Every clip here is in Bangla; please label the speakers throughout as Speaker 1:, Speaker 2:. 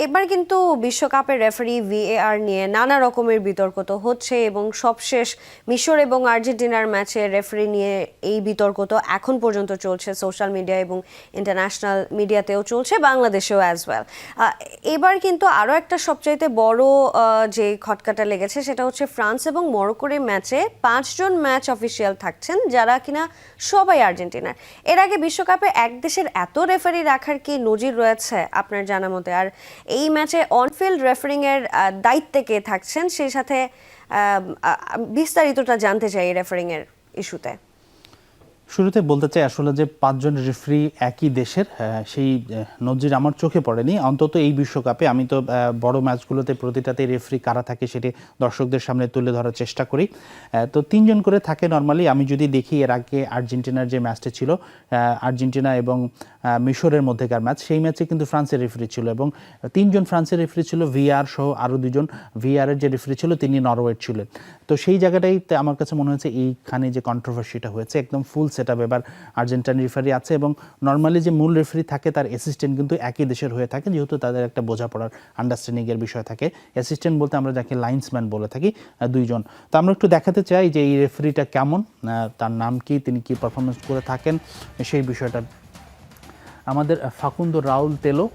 Speaker 1: এবার কিন্তু বিশ্বকাপের রেফারি ভিএআর নিয়ে নানা রকমের বিতর্ক তো হচ্ছে এবং সবশেষ মিশর এবং আর্জেন্টিনার ম্যাচে রেফারি নিয়ে এই বিতর্ক তো এখন পর্যন্ত চলছে সোশ্যাল মিডিয়া এবং ইন্টারন্যাশনাল মিডিয়াতেও চলছে, বাংলাদেশেও অ্যাজ ওয়েল। এবার কিন্তু আরও একটা সবচাইতে বড় যে খটকাটা লেগেছে সেটা হচ্ছে ফ্রান্স এবং মরক্কোর ম্যাচে 5জন ম্যাচ অফিসিয়াল থাকছেন যারা কিনা সবাই আর্জেন্টিনার। এর আগে বিশ্বকাপে এক দেশের এত রেফারি রাখার কি নজির রয়েছে আপনার জানা মতে? আর এই ম্যাচে অনফিল্ড রেফারিং এর দায়িত্বে কে থাকছেন, সেই সাথে বিস্তারিতটা জানতে চাই এই রেফারিং এর ইস্যুতে।
Speaker 2: শুরুতে বলতে চাই আসলে যে 5জন রেফারি একই দেশের সেই নজির আমার চোখে পড়েনি, অন্তত এই বিশ্বকাপে। আমি তো বড় ম্যাচগুলোতে প্রতিটাতে রেফারি কারা থাকে সেটি দর্শকদের সামনে তুলে ধরার চেষ্টা করি। তো 3জন করে থাকে নর্মালি। আমি যদি দেখি এর আগে আর্জেন্টিনার যে ম্যাচটা ছিল, আর্জেন্টিনা এবং মিশরের মধ্যেকার ম্যাচ, সেই ম্যাচে কিন্তু ফ্রান্সের রেফারি ছিল এবং 3জন ফ্রান্সের রেফারি ছিল, ভিআর সহ আরও 2জন ভিআরের যে রেফারি ছিল তিনি নরওয়ের ছিলেন। তো সেই জায়গাটাইতে আমার কাছে মনে হয়েছে এইখানে যে কন্ট্রোভার্সিটা হয়েছে, একদম ফুল সেটআপ এবার আর্জেন্টাইন রেফারি আছে এবং নর্মালি যে মূল রেফারি থাকে তার অ্যাসিস্ট্যান্ট কিন্তু একই দেশের হয়ে থাকে, যেহেতু তাদের একটা বোঝাপড়ার আন্ডারস্ট্যান্ডিংয়ের বিষয় থাকে। অ্যাসিস্ট্যান্ট বলতে আমরা যাকে লাইন্সম্যান বলে থাকি, 2জন। তো আমরা একটু দেখাতে চাই যে এই রেফারিটা কেমন, তার নাম কি, তিনি কি পারফরমেন্স করে থাকেন সেই বিষয়টা। আমাদের ফাকুন্দো রাউল তেলো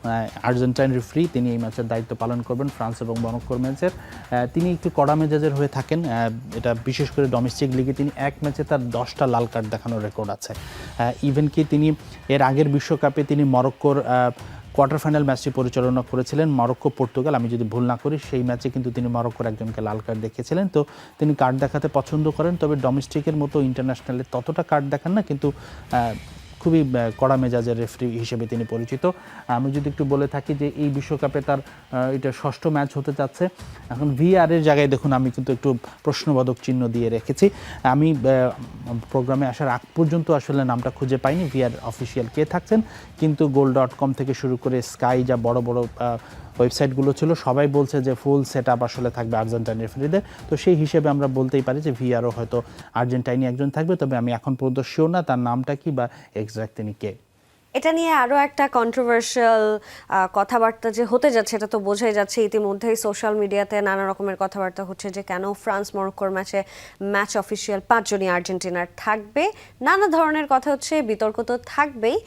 Speaker 2: আর্জেন্টাইন রেফারি, তিনি এই ম্যাচের দায়িত্ব পালন করবেন ফ্রান্স এবং মরক্কোর ম্যাচের। তিনি একটু কড়া মেজাজের হয়ে থাকেন, এটা বিশেষ করে ডোমেস্টিক লিগে তিনি এক ম্যাচে তার 10টা লাল কার্ড দেখানোর রেকর্ড আছে। ইভেন কি তিনি এর আগের বিশ্বকাপে তিনি মরক্কোর কোয়ার্টার ফাইনাল ম্যাচটি পরিচালনা করেছিলেন, মরক্কো পর্তুগাল, আমি যদি ভুল না করি। সেই ম্যাচে কিন্তু তিনি মরক্কোর একজনকে লাল কার্ড দেখিয়েছিলেন। তো তিনি কার্ড দেখাতে পছন্দ করেন, তবে ডোমেস্টিকের মতো ইন্টারন্যাশনালে ততটা কার্ড দেখান না, কিন্তু খুবই কড়া মেজাজের রেফারি হিসেবে তিনি পরিচিত। আমি যদি একটু বলে থাকি যে এই বিশ্বকাপে তার এটা 6ষ্ঠ ম্যাচ হতে যাচ্ছে। এখন ভিআরের জায়গায় দেখুন আমি কিন্তু একটু প্রশ্নবোধক চিহ্ন দিয়ে রেখেছি। আমি প্রোগ্রামে আসার আগ পর্যন্ত আসলে নামটা খুঁজে পাইনি ভিআর অফিসিয়াল কে থাকছেন, কিন্তু goal.com থেকে শুরু করে স্কাই, যা বড় বড় ওয়েবসাইটগুলো ছিল, সবাই বলছে যে ফুল সেটআপ আসলে থাকবে আর্জেন্টাইন রেফারিদের। তো সেই হিসেবে আমরা বলতেই পারি যে ভিআরও হয়তো আর্জেন্টাইনি একজন থাকবে, তবে আমি এখন পর্যন্ত শিওর না তার নামটা কি বা এক্সাক্ট তিনি কে।
Speaker 1: এটা নিয়ে আরও একটা কন্ট্রোভার্সিয়াল কথাবার্তা যে হতে যাচ্ছে এটা তো বোঝাই যাচ্ছে। ইতিমধ্যেই সোশ্যাল মিডিয়াতে নানা রকমের কথাবার্তা হচ্ছে যে কেন ফ্রান্স মরক্কোর ম্যাচে ম্যাচ অফিসিয়াল 5জনই আর্জেন্টিনার থাকবে। নানা ধরনের কথা হচ্ছে, বিতর্ক তো থাকবেই।